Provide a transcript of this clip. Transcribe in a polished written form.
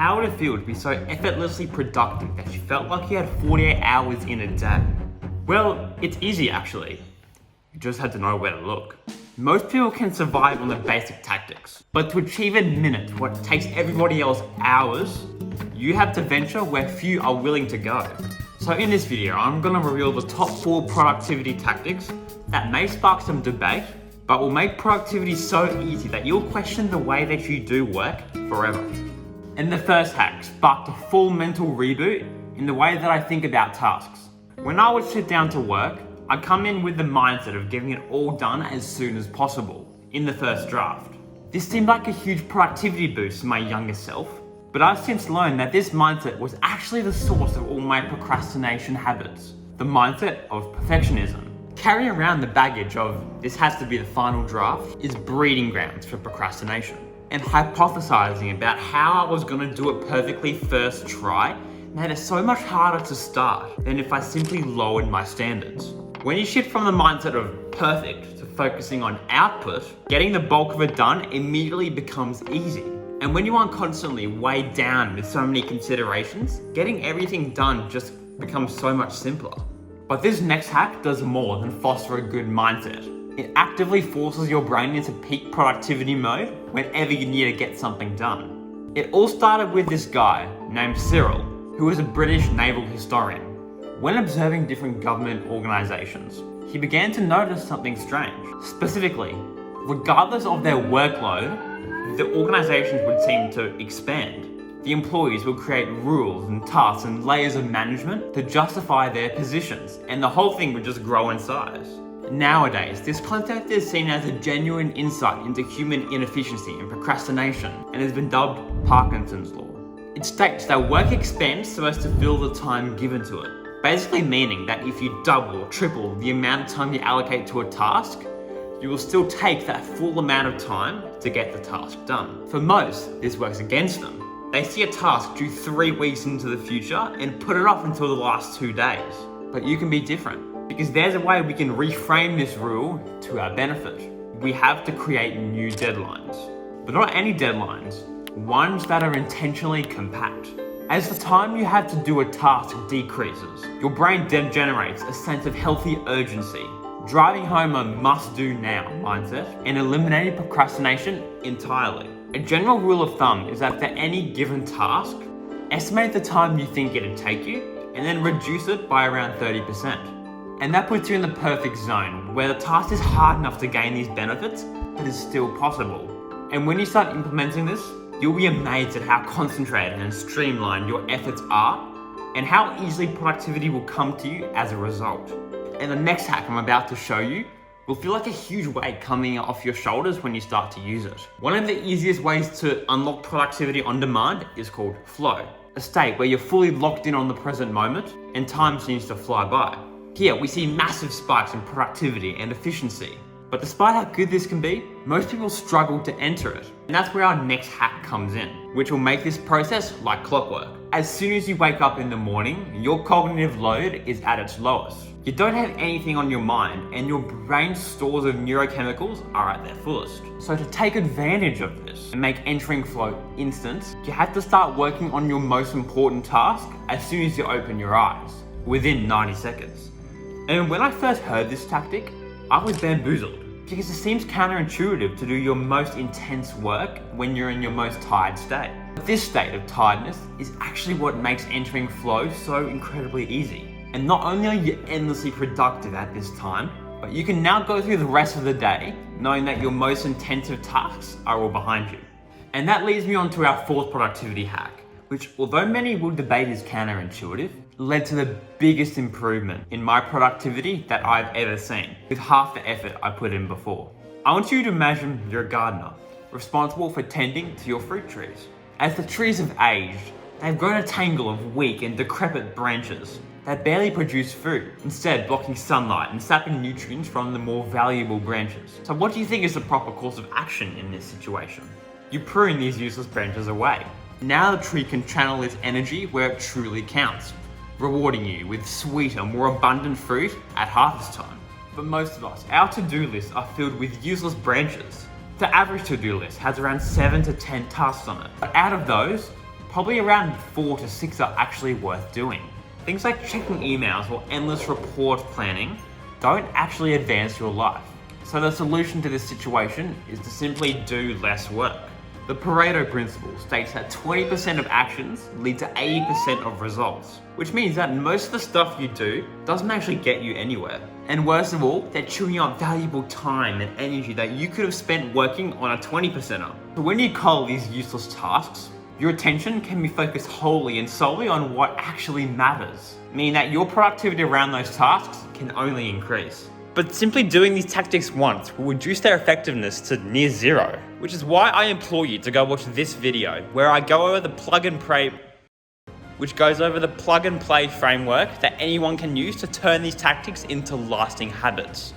How would it feel to be so effortlessly productive that you felt like you had 48 hours in a day? Well, it's easy actually. You just had to know where to look. Most people can survive on the basic tactics, but to achieve in minutes what takes everybody else hours, you have to venture where few are willing to go. So in this video, I'm going to reveal the top 4 productivity tactics that may spark some debate, but will make productivity so easy that you'll question the way that you do work forever. And the first hack sparked a full mental reboot in the way that I think about tasks. When I would sit down to work, I'd come in with the mindset of getting it all done as soon as possible, in the first draft. This seemed like a huge productivity boost to my younger self, but I've since learned that this mindset was actually the source of all my procrastination habits. The mindset of perfectionism. Carrying around the baggage of this has to be the final draft is breeding grounds for procrastination. And hypothesizing about how I was going to do it perfectly first try made it so much harder to start than if I simply lowered my standards. When you shift from the mindset of perfect to focusing on output, getting the bulk of it done immediately becomes easy. And when you aren't constantly weighed down with so many considerations, getting everything done just becomes so much simpler. But this next hack does more than foster a good mindset. It actively forces your brain into peak productivity mode whenever you need to get something done. It all started with this guy named Cyril, who was a British naval historian. When observing different government organizations, he began to notice something strange. Specifically, regardless of their workload, the organizations would seem to expand. The employees would create rules and tasks and layers of management to justify their positions, and the whole thing would just grow in size. Nowadays, this concept is seen as a genuine insight into human inefficiency and procrastination, and has been dubbed Parkinson's Law. It states that work expands so as to fill the time given to it, basically meaning that if you double or triple the amount of time you allocate to a task, you will still take that full amount of time to get the task done. For most, this works against them. They see a task due 3 weeks into the future and put it off until the last 2 days. But you can be different, because there's a way we can reframe this rule to our benefit. We have to create new deadlines. But not any deadlines, ones that are intentionally compact. As the time you have to do a task decreases, your brain then generates a sense of healthy urgency, driving home a must-do now mindset and eliminating procrastination entirely. A general rule of thumb is that for any given task, estimate the time you think it'd take you and then reduce it by around 30%. And that puts you in the perfect zone where the task is hard enough to gain these benefits, but is still possible. And when you start implementing this, you'll be amazed at how concentrated and streamlined your efforts are and how easily productivity will come to you as a result. And the next hack I'm about to show you will feel like a huge weight coming off your shoulders when you start to use it. One of the easiest ways to unlock productivity on demand is called flow, a state where you're fully locked in on the present moment and time seems to fly by. Here we see massive spikes in productivity and efficiency. But despite how good this can be, most people struggle to enter it. And that's where our next hack comes in, which will make this process like clockwork. As soon as you wake up in the morning, your cognitive load is at its lowest. You don't have anything on your mind, and your brain's stores of neurochemicals are at their fullest. So to take advantage of this and make entering flow instant, you have to start working on your most important task as soon as you open your eyes, within 90 seconds. And when I first heard this tactic, I was bamboozled, because it seems counterintuitive to do your most intense work when you're in your most tired state. But this state of tiredness is actually what makes entering flow so incredibly easy. And not only are you endlessly productive at this time, but you can now go through the rest of the day knowing that your most intensive tasks are all behind you. And that leads me on to our 4th productivity hack, which, although many will debate is counterintuitive, led to the biggest improvement in my productivity that I've ever seen, with half the effort I put in before. I want you to imagine you're a gardener, responsible for tending to your fruit trees. As the trees have aged, they've grown a tangle of weak and decrepit branches that barely produce fruit, instead blocking sunlight and sapping nutrients from the more valuable branches. So what do you think is the proper course of action in this situation? You prune these useless branches away. Now the tree can channel its energy where it truly counts, rewarding you with sweeter, more abundant fruit at harvest time. For most of us, our to-do lists are filled with useless branches. The average to-do list has around 7 to 10 tasks on it. But out of those, probably around 4 to 6 are actually worth doing. Things like checking emails or endless report planning don't actually advance your life. So the solution to this situation is to simply do less work. The Pareto principle states that 20% of actions lead to 80% of results, which means that most of the stuff you do doesn't actually get you anywhere. And worst of all, they're chewing up valuable time and energy that you could have spent working on a 20%er. So when you cull these useless tasks, your attention can be focused wholly and solely on what actually matters, meaning that your productivity around those tasks can only increase. But simply doing these tactics once will reduce their effectiveness to near zero, which is why I implore you to go watch this video where I go over the plug and play framework that anyone can use to turn these tactics into lasting habits.